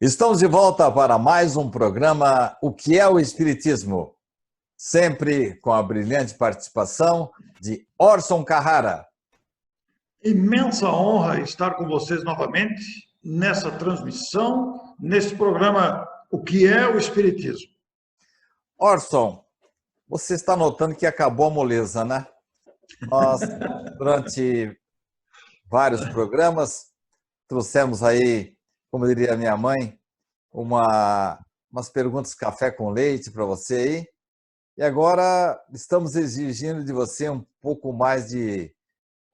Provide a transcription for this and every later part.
Estamos de volta para mais um programa O que é o Espiritismo? Sempre com a brilhante participação de Orson Carrara. Imensa honra estar com vocês novamente nessa transmissão, nesse programa O que é o Espiritismo? Orson, você está notando que acabou a moleza, né? Nós, durante vários programas, trouxemos aí, como diria minha mãe, umas perguntas café com leite para você aí. E agora estamos exigindo de você um pouco mais de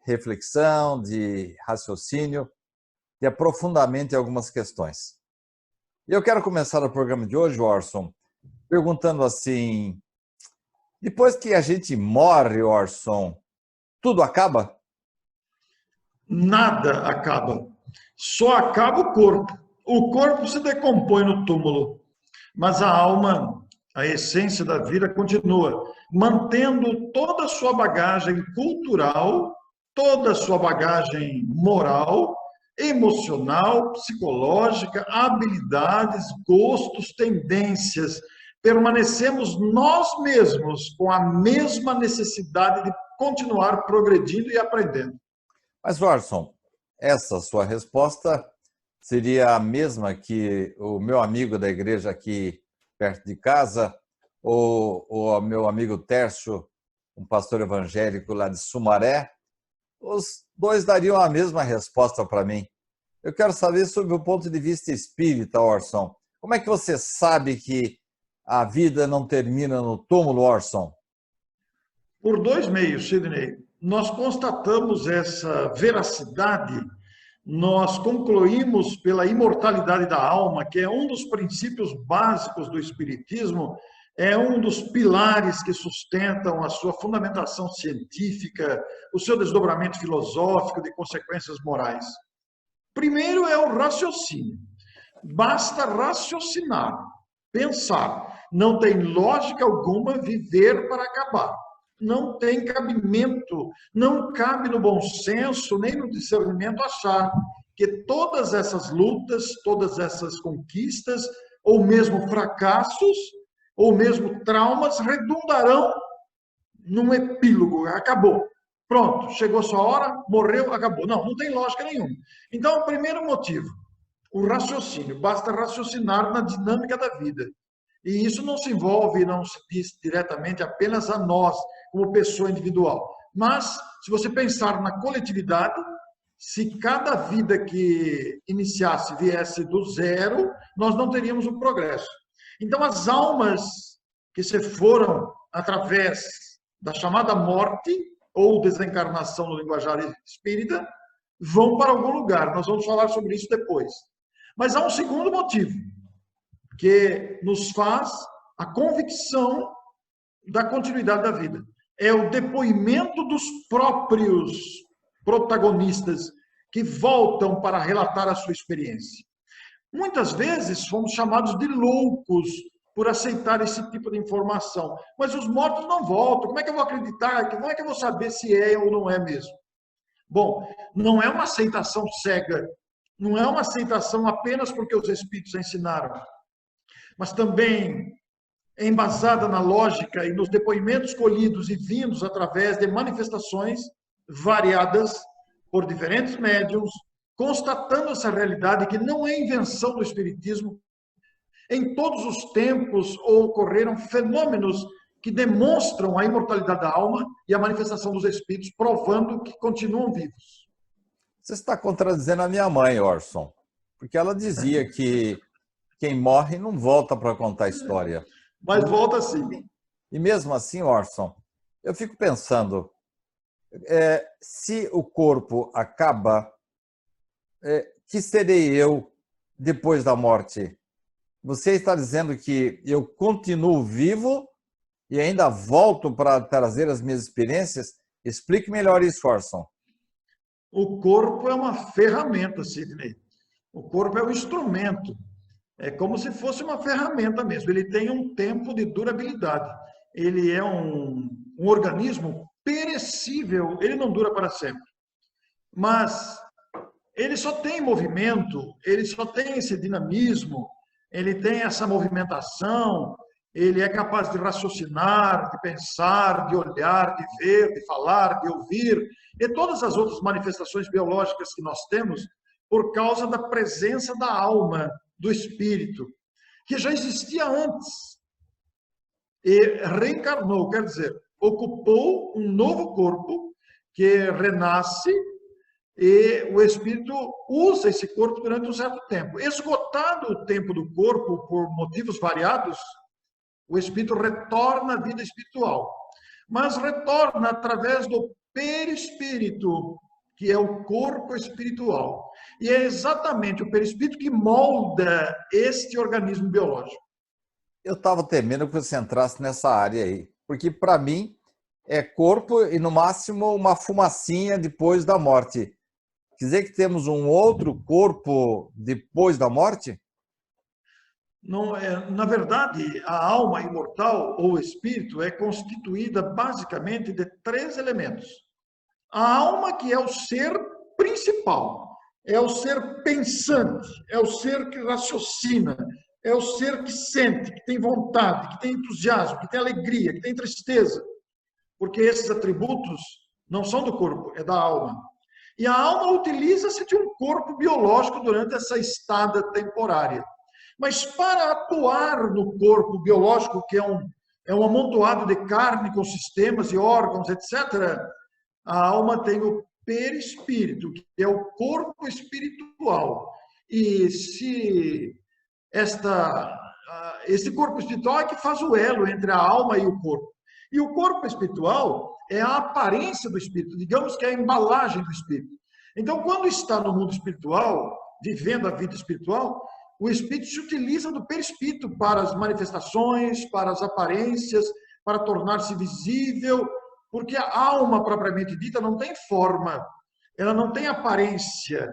reflexão, de raciocínio, de aprofundamento em algumas questões. E eu quero começar o programa de hoje, Orson, perguntando assim, depois que a gente morre, Orson, tudo acaba? Nada acaba. Só acaba o corpo. O corpo se decompõe no túmulo, mas a alma, a essência da vida continua, mantendo toda a sua bagagem cultural, toda a sua bagagem moral, emocional, psicológica, habilidades, gostos, tendências. Permanecemos nós mesmos com a mesma necessidade de continuar progredindo e aprendendo. Mas, Orson, essa sua resposta seria a mesma que o meu amigo da igreja aqui perto de casa, ou o meu amigo Tércio, um pastor evangélico lá de Sumaré. Os dois dariam a mesma resposta para mim. Eu quero saber sobre o ponto de vista espírita, Orson. Como é que você sabe que a vida não termina no túmulo, Orson? Por dois meios, Sidney. Nós constatamos essa veracidade, nós concluímos pela imortalidade da alma, que é um dos princípios básicos do Espiritismo, é um dos pilares que sustentam a sua fundamentação científica, o seu desdobramento filosófico de consequências morais. Primeiro é o raciocínio. Basta raciocinar, pensar. Não tem lógica alguma viver para acabar. Não tem cabimento, não cabe no bom senso, nem no discernimento achar que todas essas lutas, todas essas conquistas, ou mesmo fracassos, ou mesmo traumas, redundarão num epílogo. Acabou. Pronto, chegou a sua hora, morreu, acabou. Não, não tem lógica nenhuma. Então, o primeiro motivo, o raciocínio. Basta raciocinar na dinâmica da vida. E isso não se envolve, não se diz diretamente apenas a nós, como pessoa individual. Mas, se você pensar na coletividade, se cada vida que iniciasse viesse do zero, nós não teríamos um progresso. Então, as almas que se foram através da chamada morte, ou desencarnação no linguajar espírita, vão para algum lugar. Nós vamos falar sobre isso depois. Mas há um segundo motivo, que nos faz a convicção da continuidade da vida. É o depoimento dos próprios protagonistas que voltam para relatar a sua experiência. Muitas vezes fomos chamados de loucos por aceitar esse tipo de informação. Mas os mortos não voltam. Como é que eu vou acreditar? Como é que eu vou saber se é ou não é mesmo? Bom, não é uma aceitação cega. Não é uma aceitação apenas porque os espíritos ensinaram. Mas também é embasada na lógica e nos depoimentos colhidos e vindos através de manifestações variadas por diferentes médiums, constatando essa realidade que não é invenção do Espiritismo. Em todos os tempos ocorreram fenômenos que demonstram a imortalidade da alma e a manifestação dos espíritos, provando que continuam vivos. Você está contradizendo a minha mãe, Orson, porque ela dizia que quem morre não volta para contar a história. Mas volta sim. E mesmo assim, Orson, eu fico pensando, se o corpo acaba, que serei eu depois da morte? Você está dizendo que eu continuo vivo e ainda volto para trazer as minhas experiências? Explique melhor isso, Orson. O corpo é uma ferramenta, Sidney. O corpo é um instrumento. É como se fosse uma ferramenta mesmo. Ele tem um tempo de durabilidade. Ele é um organismo perecível. Ele não dura para sempre. Mas ele só tem movimento, ele só tem esse dinamismo, ele tem essa movimentação, ele é capaz de raciocinar, de pensar, de olhar, de ver, de falar, de ouvir, e todas as outras manifestações biológicas que nós temos por causa da presença da alma, do espírito, que já existia antes e reencarnou, quer dizer, ocupou um novo corpo que renasce e o espírito usa esse corpo durante um certo tempo. Esgotado o tempo do corpo por motivos variados, o espírito retorna à vida espiritual, mas retorna através do perispírito, que é o corpo espiritual. E é exatamente o perispírito que molda este organismo biológico. Eu estava temendo que você entrasse nessa área aí, porque para mim é corpo e no máximo uma fumacinha depois da morte. Quer dizer que temos um outro corpo depois da morte? Não é, na verdade, a alma imortal ou espírito é constituída basicamente de três elementos. A alma, que é o ser principal, é o ser pensante, é o ser que raciocina, é o ser que sente, que tem vontade, que tem entusiasmo, que tem alegria, que tem tristeza, porque esses atributos não são do corpo, é da alma. E a alma utiliza-se de um corpo biológico durante essa estada temporária. Mas para atuar no corpo biológico, que é um amontoado de carne com sistemas e órgãos, etc., a alma tem o perispírito, que é o corpo espiritual. E se esse corpo espiritual é que faz o elo entre a alma e o corpo. E o corpo espiritual é a aparência do espírito, digamos que é a embalagem do espírito. Então, quando está no mundo espiritual, vivendo a vida espiritual, o espírito se utiliza do perispírito para as manifestações, para as aparências, para tornar-se visível, porque a alma propriamente dita não tem forma, ela não tem aparência,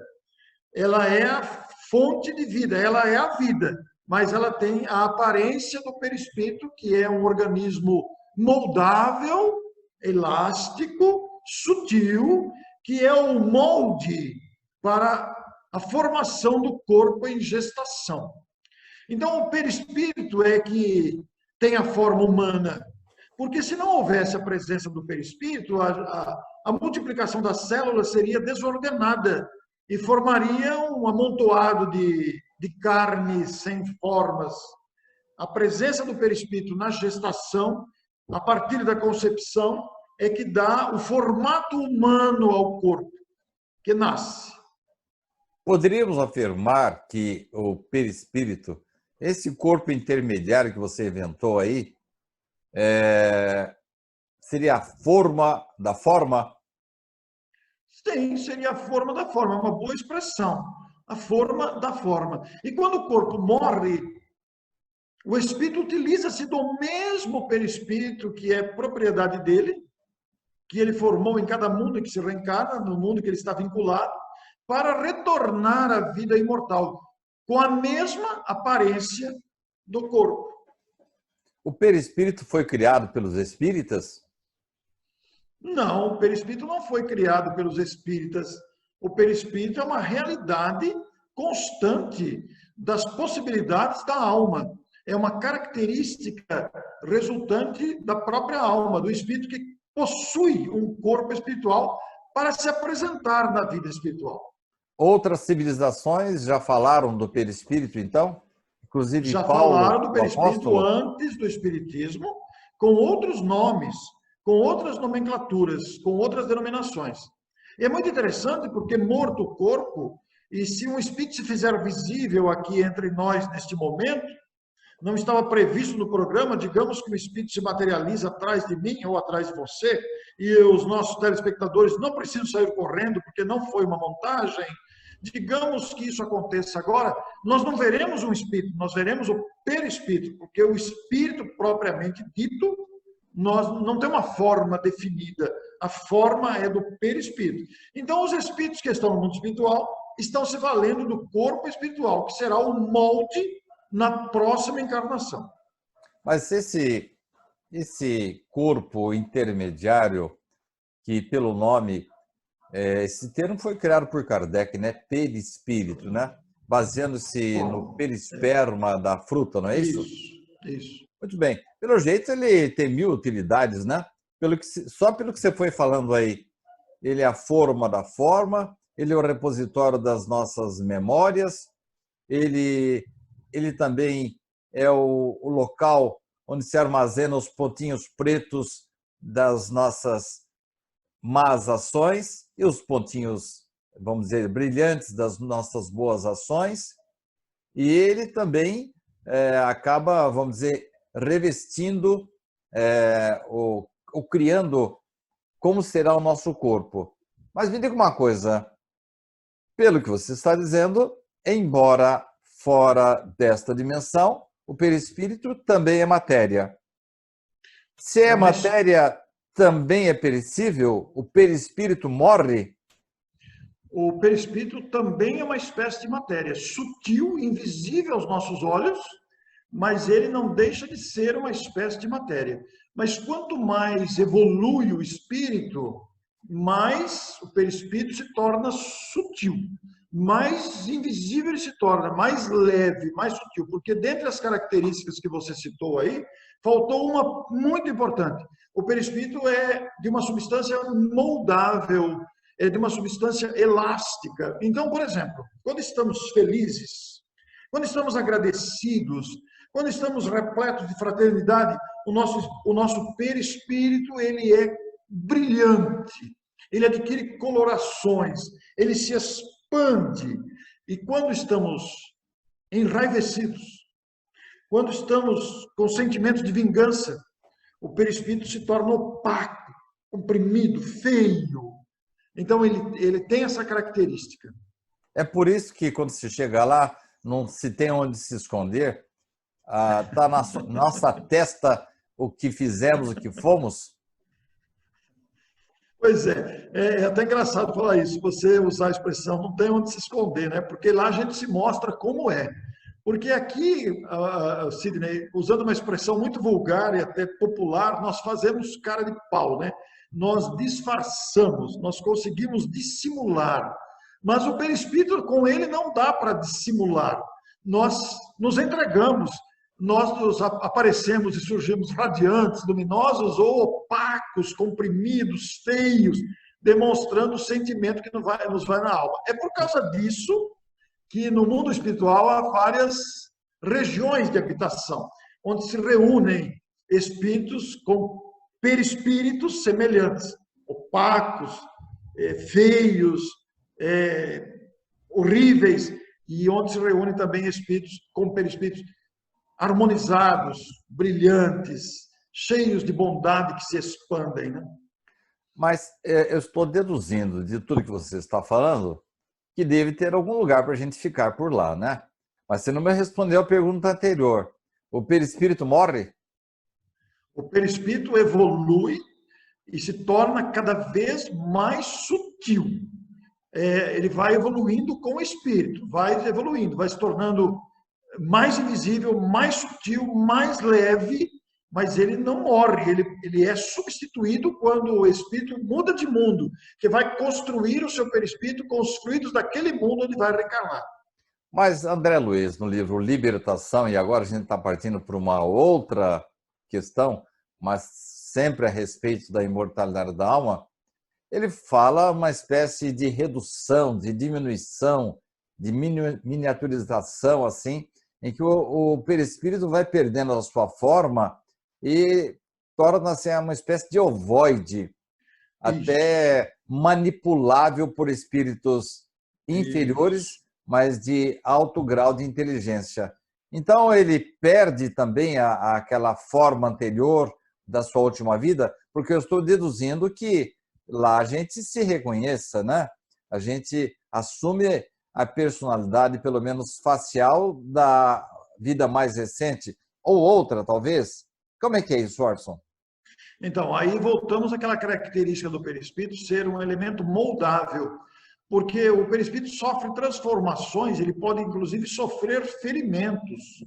ela é a fonte de vida, ela é a vida, mas ela tem a aparência do perispírito, que é um organismo moldável, elástico, sutil, que é o molde para a formação do corpo em gestação. Então, o perispírito é que tem a forma humana, porque se não houvesse a presença do perispírito, a multiplicação das células seria desordenada e formaria um amontoado de carne sem formas. A presença do perispírito na gestação, a partir da concepção, é que dá o formato humano ao corpo, que nasce. Poderíamos afirmar que o perispírito, esse corpo intermediário que você inventou aí, seria a forma da forma? Sim, seria a forma da forma, uma boa expressão. A forma da forma. E quando o corpo morre, o espírito utiliza-se do mesmo perispírito que é propriedade dele, que ele formou em cada mundo em que se reencarna, no mundo que ele está vinculado, para retornar à vida imortal, com a mesma aparência do corpo. O perispírito foi criado pelos espíritas? Não, o perispírito não foi criado pelos espíritas. O perispírito é uma realidade constante das possibilidades da alma. É uma característica resultante da própria alma, do espírito que possui um corpo espiritual para se apresentar na vida espiritual. Outras civilizações já falaram do perispírito, então? Inclusive Já Paulo, falaram do o perispírito apóstolo? antes do espiritismo, com outros nomes, com outras nomenclaturas, com outras denominações. E é muito interessante porque morto o corpo, e se um espírito se fizer visível aqui entre nós neste momento, não estava previsto no programa, digamos que o espírito se materializa atrás de mim ou atrás de você, e os nossos telespectadores não precisam sair correndo porque não foi uma montagem. Digamos que isso aconteça agora, nós não veremos um espírito, nós veremos o perispírito, porque o espírito propriamente dito, nós não tem uma forma definida, a forma é do perispírito. Então, os espíritos que estão no mundo espiritual estão se valendo do corpo espiritual, que será o molde na próxima encarnação. Mas esse corpo intermediário, que pelo nome Esse termo foi criado por Kardec, né? Perispírito, né? Baseando-se no perisperma da fruta, não é isso? Isso. Muito bem. Pelo jeito, ele tem mil utilidades, né? Só pelo que você foi falando aí, ele é a forma da forma, ele é o repositório das nossas memórias, ele também é o local onde se armazena os pontinhos pretos das nossas más ações e os pontinhos, vamos dizer, brilhantes das nossas boas ações. E ele também acaba, vamos dizer, revestindo ou criando como será o nosso corpo. Mas me diga uma coisa, pelo que você está dizendo, embora fora desta dimensão, o perispírito também é matéria. Se é matéria, também é perecível? O perispírito morre? O perispírito também é uma espécie de matéria, sutil, invisível aos nossos olhos, mas ele não deixa de ser uma espécie de matéria. Mas quanto mais evolui o espírito, mais o perispírito se torna sutil, mais invisível ele se torna, mais leve, mais sutil. Porque dentre as características que você citou aí, faltou uma muito importante. O perispírito é de uma substância moldável, é de uma substância elástica. Então, por exemplo, quando estamos felizes, quando estamos agradecidos, quando estamos repletos de fraternidade, o nosso perispírito ele é brilhante, ele adquire colorações, ele se expande. E quando estamos enraivecidos, quando estamos com sentimentos de vingança, o perispírito se torna opaco, comprimido, feio. Então, ele tem essa característica. É por isso que, quando se chega lá, não se tem onde se esconder. Está na nossa testa o que fizemos, o que fomos. Pois é até engraçado falar isso, você usar a expressão não tem onde se esconder, né? Porque lá a gente se mostra como é. Porque aqui, Sidney, usando uma expressão muito vulgar e até popular, nós fazemos cara de pau, né? Nós disfarçamos, nós conseguimos dissimular. Mas o perispírito, com ele, não dá para dissimular. Nós nos entregamos, nós aparecemos e surgimos radiantes, luminosos ou opacos, comprimidos, feios, demonstrando o sentimento que nos vai na alma. É por causa disso que no mundo espiritual há várias regiões de habitação, onde se reúnem espíritos com perispíritos semelhantes, opacos, feios, horríveis, e onde se reúnem também espíritos com perispíritos harmonizados, brilhantes, cheios de bondade que se expandem, né? Mas eu estou deduzindo de tudo que você está falando que deve ter algum lugar para a gente ficar por lá, né? Mas você não me respondeu a pergunta anterior. O perispírito morre? O perispírito evolui e se torna cada vez mais sutil. Ele vai evoluindo com o espírito, vai evoluindo, vai se tornando mais invisível, mais sutil, mais leve, mas ele não morre, ele é substituído quando o espírito muda de mundo, que vai construir o seu perispírito com os fluidos daquele mundo onde vai reencarnar. Mas André Luiz, no livro Libertação, e agora a gente está partindo para uma outra questão, mas sempre a respeito da imortalidade da alma, ele fala uma espécie de redução, de diminuição, de miniaturização, assim, em que o perispírito vai perdendo a sua forma e torna-se uma espécie de ovoide, até manipulável por espíritos inferiores, mas de alto grau de inteligência. Então, ele perde também aquela forma anterior da sua última vida, porque eu estou deduzindo que lá a gente se reconheça, né? A gente assume a personalidade, pelo menos facial, da vida mais recente, ou outra, talvez. Como é que é isso, Orson? Então, aí voltamos àquela característica do perispírito ser um elemento moldável, porque o perispírito sofre transformações, ele pode inclusive sofrer ferimentos,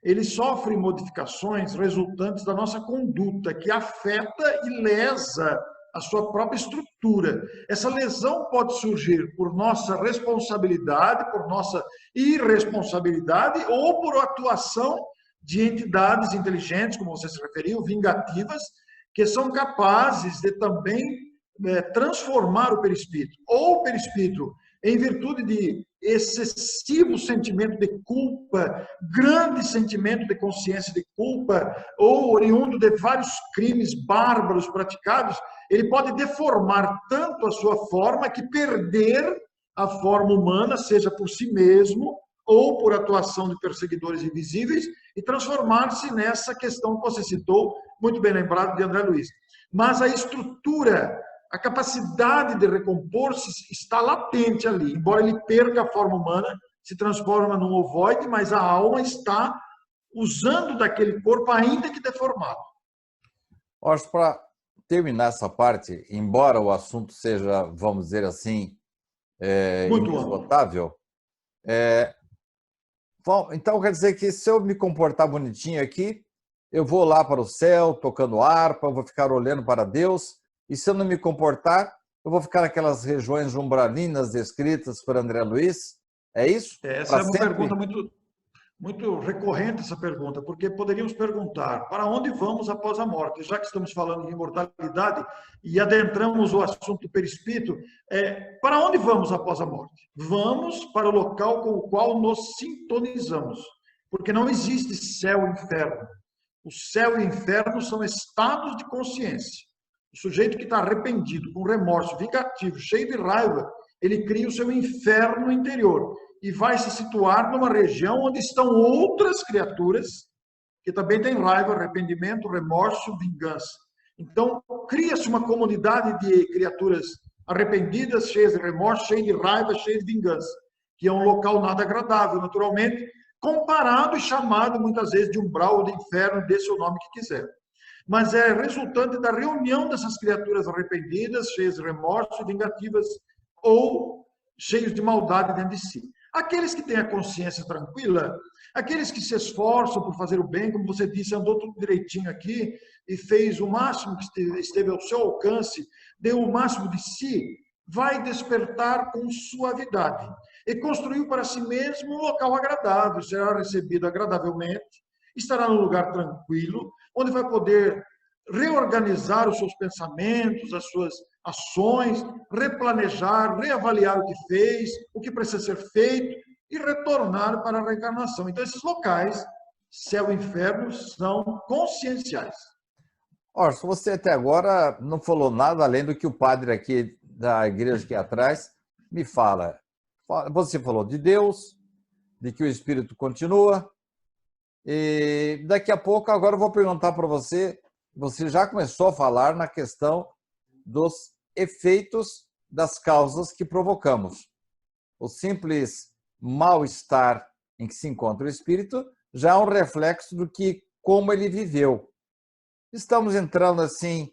ele sofre modificações resultantes da nossa conduta, que afeta e lesa a sua própria estrutura. Essa lesão pode surgir por nossa responsabilidade, por nossa irresponsabilidade ou por atuação de entidades inteligentes, como você se referiu, vingativas, que são capazes de também transformar o perispírito. Ou o perispírito, em virtude de excessivo sentimento de culpa, grande sentimento de consciência de culpa, ou oriundo de vários crimes bárbaros praticados, ele pode deformar tanto a sua forma que perder a forma humana, seja por si mesmo ou por atuação de perseguidores invisíveis, e transformar-se nessa questão que você citou, muito bem lembrado, de André Luiz. Mas a estrutura, a capacidade de recompor-se está latente ali. Embora ele perca a forma humana, se transforma num ovoide, mas a alma está usando daquele corpo, ainda que deformado. Orson, para terminar essa parte, embora o assunto seja, vamos dizer assim, muito inesgotável, então quer dizer que se eu me comportar bonitinho aqui, eu vou lá para o céu, tocando harpa, eu vou ficar olhando para Deus, e se eu não me comportar, eu vou ficar naquelas regiões umbralinas descritas por André Luiz? É isso? Essa é uma pergunta muito recorrente, essa pergunta, porque poderíamos perguntar, para onde vamos após a morte? Já que estamos falando de imortalidade e adentramos o assunto do perispírito, para onde vamos após a morte? Vamos para o local com o qual nos sintonizamos, porque não existe céu e inferno. O céu e o inferno são estados de consciência. O sujeito que está arrependido, com remorso, vingativo, cheio de raiva, ele cria o seu inferno interior e vai se situar numa região onde estão outras criaturas que também têm raiva, arrependimento, remorso, vingança. Então, cria-se uma comunidade de criaturas arrependidas, cheias de remorso, cheias de raiva, cheias de vingança, que é um local nada agradável, naturalmente, comparado e chamado muitas vezes de umbral ou de inferno, dê seu nome que quiser. Mas é resultante da reunião dessas criaturas arrependidas, cheias de remorso, vingativas ou cheios de maldade dentro de si. Aqueles que têm a consciência tranquila, aqueles que se esforçam por fazer o bem, como você disse, andou tudo direitinho aqui e fez o máximo que esteve ao seu alcance, deu o máximo de si, vai despertar com suavidade e construiu para si mesmo um local agradável, será recebido agradavelmente, estará num lugar tranquilo, onde vai poder reorganizar os seus pensamentos, as suas ações, replanejar, reavaliar o que fez, o que precisa ser feito e retornar para a reencarnação. Então, esses locais, céu e inferno, são conscienciais. Orson, você até agora não falou nada além do que o padre aqui da igreja aqui atrás me fala. Você falou de Deus, de que o Espírito continua, e daqui a pouco, agora eu vou perguntar para você, você já começou a falar na questão dos efeitos das causas que provocamos. O simples mal-estar em que se encontra o espírito já é um reflexo do que, como ele viveu. Estamos entrando, assim,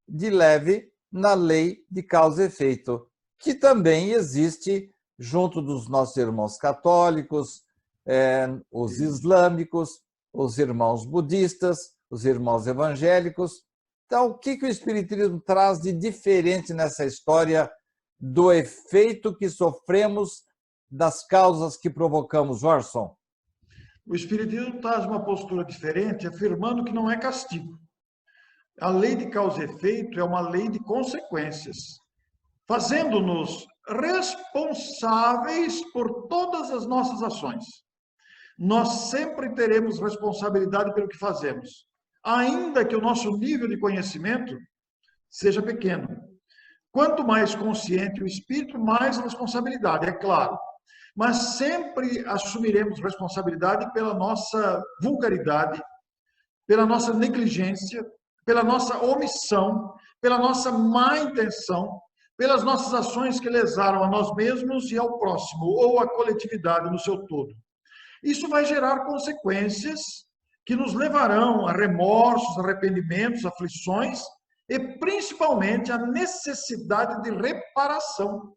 de leve na lei de causa e efeito, que também existe junto dos nossos irmãos católicos, os islâmicos, os irmãos budistas, os irmãos evangélicos. Então, o que o Espiritismo traz de diferente nessa história do efeito que sofremos das causas que provocamos, Orson? O Espiritismo traz uma postura diferente, afirmando que não é castigo. A lei de causa e efeito é uma lei de consequências, fazendo-nos responsáveis por todas as nossas ações. Nós sempre teremos responsabilidade pelo que fazemos, ainda que o nosso nível de conhecimento seja pequeno. Quanto mais consciente o espírito, mais responsabilidade, é claro. Mas sempre assumiremos responsabilidade pela nossa vulgaridade, pela nossa negligência, pela nossa omissão, pela nossa má intenção, pelas nossas ações que lesaram a nós mesmos e ao próximo, ou à coletividade no seu todo. Isso vai gerar consequências que nos levarão a remorsos, arrependimentos, aflições e principalmente a necessidade de reparação.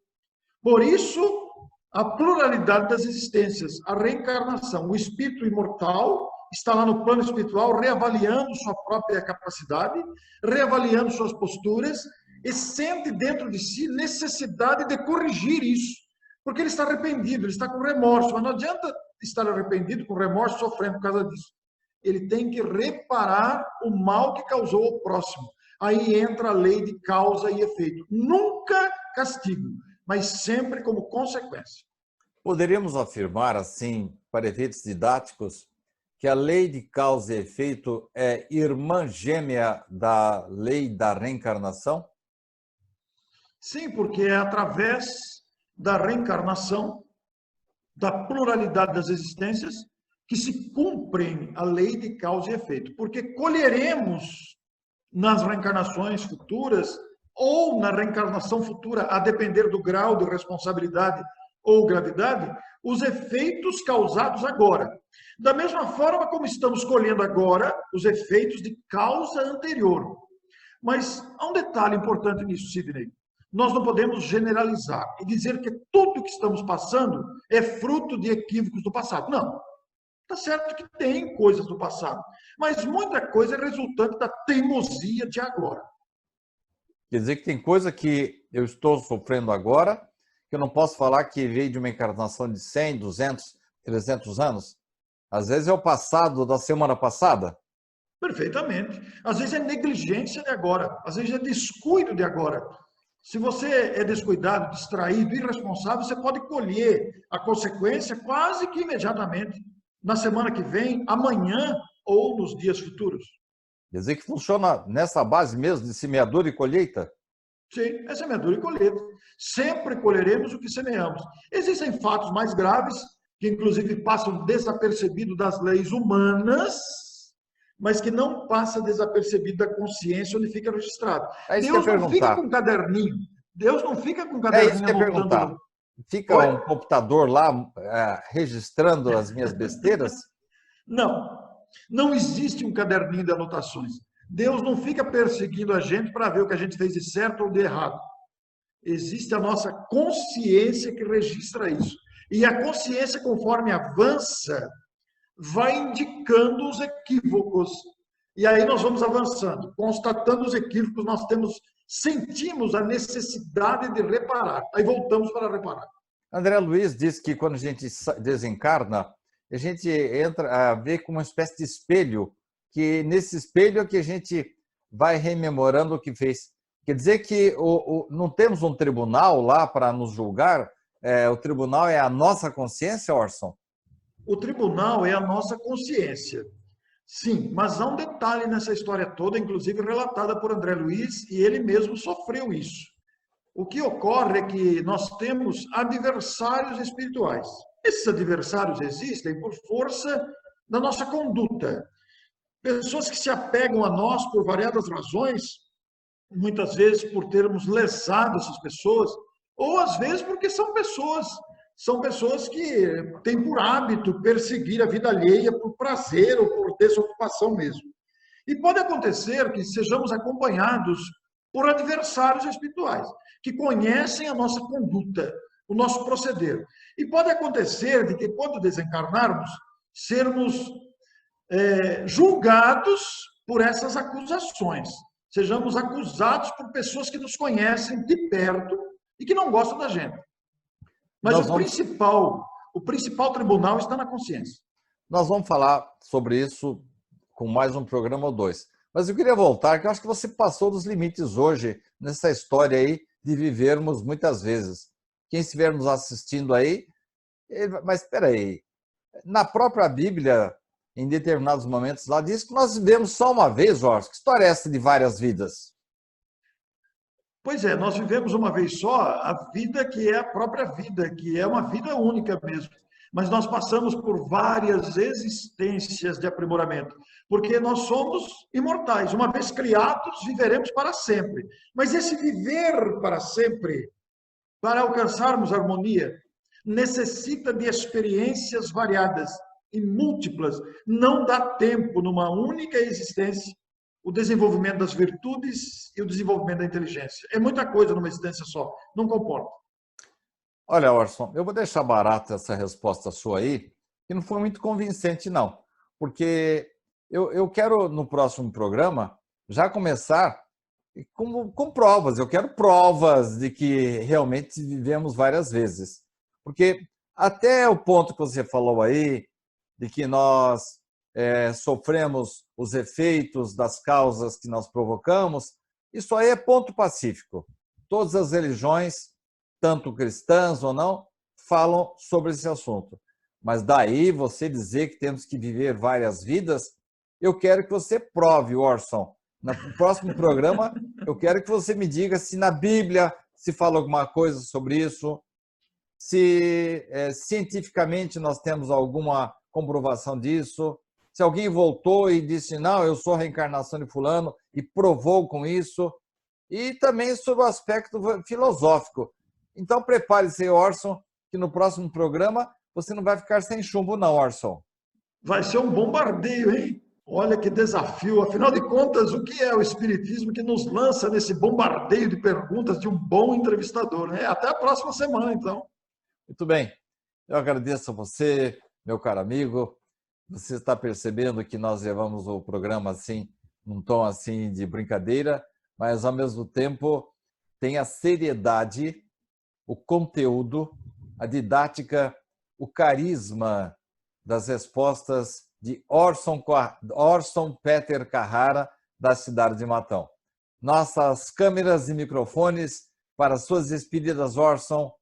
Por isso, a pluralidade das existências, a reencarnação. O espírito imortal está lá no plano espiritual reavaliando sua própria capacidade, reavaliando suas posturas e sente dentro de si necessidade de corrigir isso, porque ele está arrependido, ele está com remorso, mas não adianta estar arrependido, com remorso, sofrendo por causa disso. Ele tem que reparar o mal que causou ao próximo. Aí entra a lei de causa e efeito. Nunca castigo, mas sempre como consequência. Poderíamos afirmar, assim, para efeitos didáticos, que a lei de causa e efeito é irmã gêmea da lei da reencarnação? Sim, porque é através da reencarnação, da pluralidade das existências, que se cumprem a lei de causa e efeito. Porque colheremos nas reencarnações futuras, ou na reencarnação futura, a depender do grau de responsabilidade ou gravidade, os efeitos causados agora. Da mesma forma como estamos colhendo agora os efeitos de causa anterior. Mas há um detalhe importante nisso, Sidney. Nós não podemos generalizar e dizer que tudo que estamos passando é fruto de equívocos do passado. Não. Está certo que tem coisas do passado, mas muita coisa é resultante da teimosia de agora. Quer dizer que tem coisa que eu estou sofrendo agora, que eu não posso falar que veio de uma encarnação de 100, 200, 300 anos. Às vezes é o passado da semana passada. Perfeitamente. Às vezes é negligência de agora, às vezes é descuido de agora. Se você é descuidado, distraído, irresponsável, você pode colher a consequência quase que imediatamente, na semana que vem, amanhã ou nos dias futuros. Quer dizer que funciona nessa base mesmo de semeadura e colheita? Sim, é semeadura e colheita. Sempre colheremos o que semeamos. Existem fatos mais graves, que inclusive passam desapercebidos das leis humanas, mas que não passa desapercebido da consciência onde fica registrado. É isso que eu Deus ia não fica perguntar. com um caderninho. Deus não fica com um É isso caderninho que eu ia perguntar. anotando. Fica Oi? um computador lá registrando as minhas besteiras? Não. Não existe um caderninho de anotações. Deus não fica perseguindo a gente para ver o que a gente fez de certo ou de errado. Existe a nossa consciência que registra isso. E a consciência, conforme avança, vai indicando os equívocos. E aí nós vamos avançando. Constatando os equívocos, sentimos a necessidade de reparar. Aí voltamos para reparar. André Luiz disse que quando a gente desencarna, a gente entra a ver como uma espécie de espelho, que nesse espelho é que a gente vai rememorando o que fez. Quer dizer que não temos um tribunal lá para nos julgar? O tribunal é a nossa consciência, Orson? O tribunal é a nossa consciência. Sim, mas há um detalhe nessa história toda, inclusive relatada por André Luiz, e ele mesmo sofreu isso. O que ocorre é que nós temos adversários espirituais. Esses adversários existem por força da nossa conduta. Pessoas que se apegam a nós por variadas razões, muitas vezes por termos lesado essas pessoas, ou às vezes porque são pessoas que têm por hábito perseguir a vida alheia por prazer ou por desocupação mesmo. E pode acontecer que sejamos acompanhados por adversários espirituais, que conhecem a nossa conduta, o nosso proceder. E pode acontecer de que, quando desencarnarmos, sermos julgados por essas acusações. Sejamos acusados por pessoas que nos conhecem de perto e que não gostam da gente. Mas o principal tribunal está na consciência. Nós vamos falar sobre isso com mais um programa ou dois. Mas eu queria voltar, que eu acho que você passou dos limites hoje nessa história aí de vivermos muitas vezes. Quem estiver nos assistindo aí, mas espera aí, na própria Bíblia, em determinados momentos, lá diz que nós vivemos só uma vez, Jorge. Que história é essa de várias vidas? Pois é, nós vivemos uma vez só a vida que é a própria vida, que é uma vida única mesmo. Mas nós passamos por várias existências de aprimoramento, porque nós somos imortais. Uma vez criados, viveremos para sempre. Mas esse viver para sempre, para alcançarmos harmonia, necessita de experiências variadas e múltiplas. Não dá tempo, numa única existência, o desenvolvimento das virtudes e o desenvolvimento da inteligência. É muita coisa numa existência só, não comporta. Olha, Orson, eu vou deixar barata essa resposta sua aí, que não foi muito convincente, não. Porque eu quero, no próximo programa, já começar com provas. Eu quero provas de que realmente vivemos várias vezes. Porque até o ponto que você falou aí, de que nós sofremos os efeitos das causas que nós provocamos, isso aí é ponto pacífico. Todas as religiões, tanto cristãs ou não, falam sobre esse assunto. Mas daí você dizer que temos que viver várias vidas, eu quero que você prove, Orson. No próximo programa, eu quero que você me diga se na Bíblia se fala alguma coisa sobre isso, se cientificamente nós temos alguma comprovação disso, se alguém voltou e disse, não, eu sou a reencarnação de fulano e provou com isso, e também sobre o aspecto filosófico. Então, prepare-se, Orson, que no próximo programa você não vai ficar sem chumbo, não, Orson. Vai ser um bombardeio, hein? Olha que desafio. Afinal de contas, o que é o Espiritismo que nos lança nesse bombardeio de perguntas de um bom entrevistador, né? Até a próxima semana, então. Muito bem. Eu agradeço a você, meu caro amigo. Você está percebendo que nós levamos o programa assim, num tom assim de brincadeira, mas ao mesmo tempo tem a seriedade, o conteúdo, a didática, o carisma das respostas de Orson Peter Carrara, da cidade de Matão. Nossas câmeras e microfones para suas despedidas, Orson.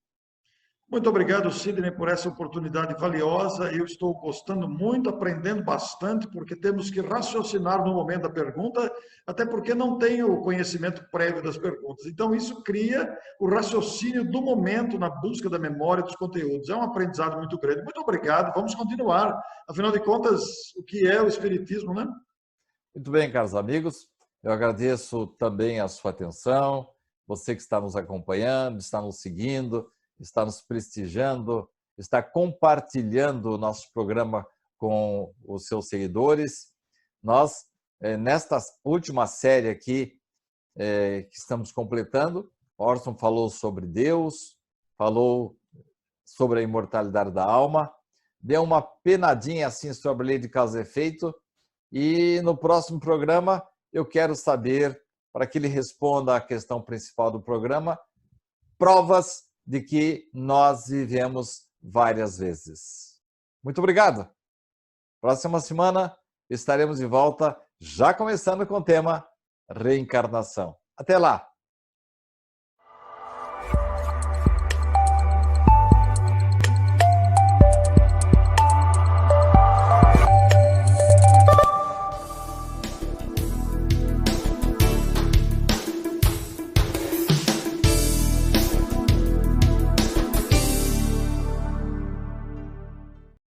Muito obrigado, Sidney, por essa oportunidade valiosa. Eu estou gostando muito, aprendendo bastante, porque temos que raciocinar no momento da pergunta, até porque não tenho o conhecimento prévio das perguntas. Então, isso cria o raciocínio do momento na busca da memória dos conteúdos. É um aprendizado muito grande. Muito obrigado. Vamos continuar. Afinal de contas, o que é o Espiritismo, né? Muito bem, caros amigos. Eu agradeço também a sua atenção, você que está nos acompanhando, está nos seguindo, está nos prestigiando, está compartilhando o nosso programa com os seus seguidores. Nós, nesta última série aqui que estamos completando, Orson falou sobre Deus, falou sobre a imortalidade da alma, deu uma penadinha assim sobre a lei de causa e efeito, e no próximo programa eu quero saber, para que ele responda à questão principal do programa, provas de que nós vivemos várias vezes. Muito obrigado. Próxima semana estaremos de volta, já começando com o tema reencarnação. Até lá!